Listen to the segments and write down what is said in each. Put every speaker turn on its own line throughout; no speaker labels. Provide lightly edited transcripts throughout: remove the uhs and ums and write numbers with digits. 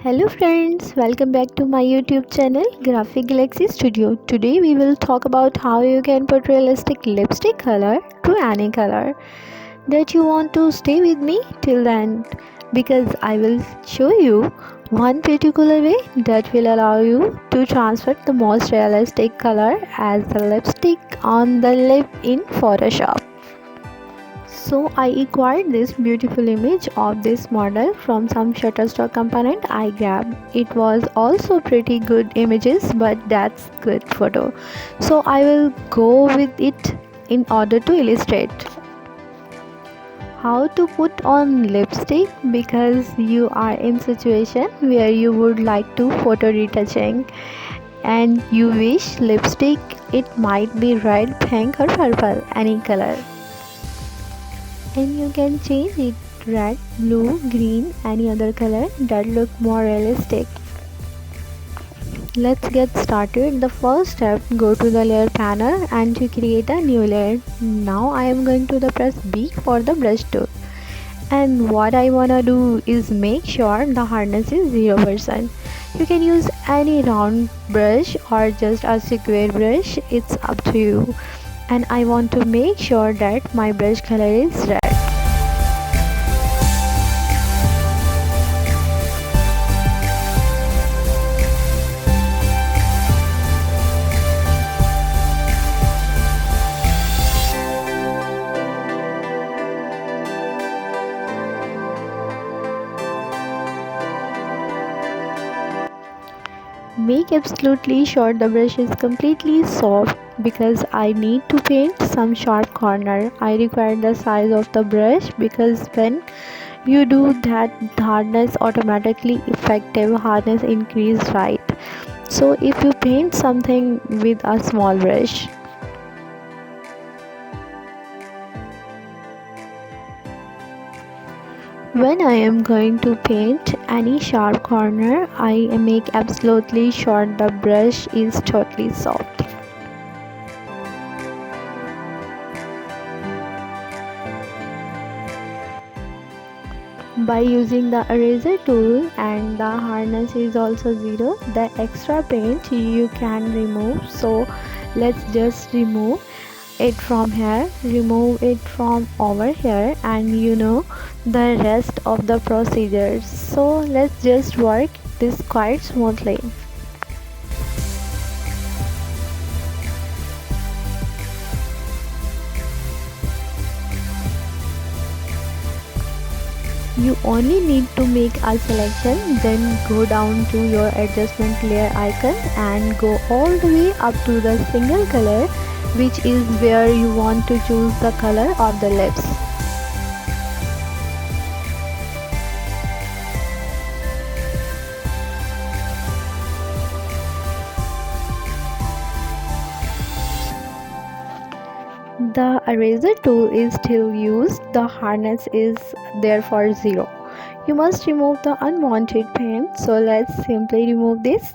Hello friends, welcome back to my YouTube channel Graphic Galaxy Studio. Today we will talk about how you can put realistic lipstick color to any color that you want to. Stay with me till the end because I will show you one particular way that will allow you to transfer the most realistic color as the lipstick on the lip in Photoshop. So I acquired this beautiful image of this model from some Shutterstock component I grabbed. It was also pretty good images, but that's good photo. So I will go with it in order to illustrate how to put on lipstick because you are in situation where you would like to photo retouching and you wish lipstick it might be red, pink or purple, any color, and you can change it red, blue, green, any other color that look more realistic. Let's get started. The first step, go to the layer panel and to create a new layer. Now I am going to press B for the brush tool, and what I wanna do is make sure the hardness is 0%. You can use any round brush or just a square brush, it's up to you. And I want to make sure that my brush color is red. Make absolutely sure the brush is completely soft because I need to paint some sharp corner. I require the size of the brush because when you do that, the hardness automatically effective hardness increase, right? So if you paint something with a small brush, when I am going to paint any sharp corner, I make absolutely sure the brush is totally soft. By using the eraser tool and the hardness is also 0, the extra paint you can remove. So let's just remove it from here, remove it from over here, and the rest of the procedures. So let's just work this quite smoothly. You only need to make a selection, then go down to your adjustment layer icon and go all the way up to the single color, which is where you want to choose the color of the lips. The eraser tool is still used, the hardness is therefore 0. You must remove the unwanted paint, so let's simply remove this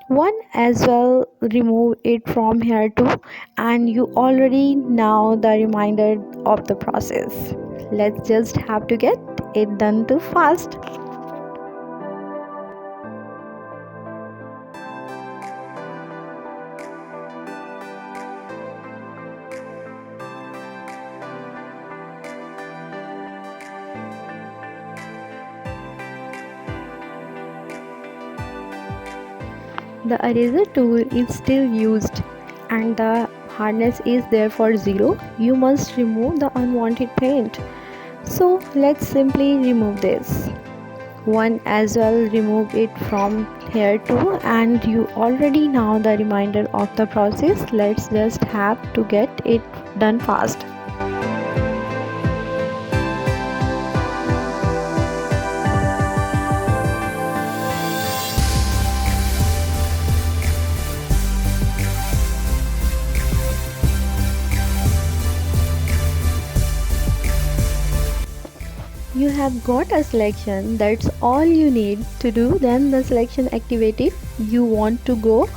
one as well, remove it from here too, and you already know the reminder of the process. Let's just have to get it done too fast. The eraser tool is still used and the hardness is therefore 0. You must remove the unwanted paint. So let's simply remove this one as well, remove it from here too, and you already know the reminder of the process. Let's just have to get it done fast. You have got a selection, that's all you need to do. Then the selection activated, you want to go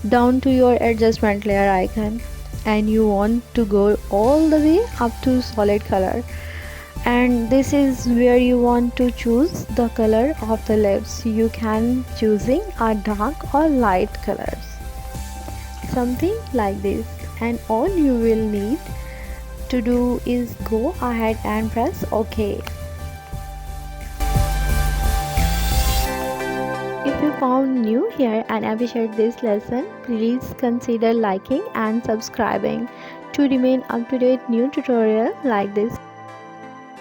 down to your adjustment layer icon and you want to go all the way up to solid color. And this is where you want to choose the color of the lips. You can choosing a dark or light colors, something like this. And all you will need to do is go ahead and press OK. If you found new here and appreciate this lesson, please consider liking and subscribing to remain up to date new tutorial like this.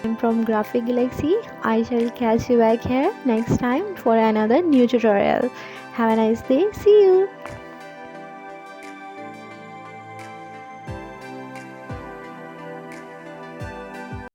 I'm from Graphic Galaxy. I shall catch you back here next time for another new tutorial. Have a nice day. See you.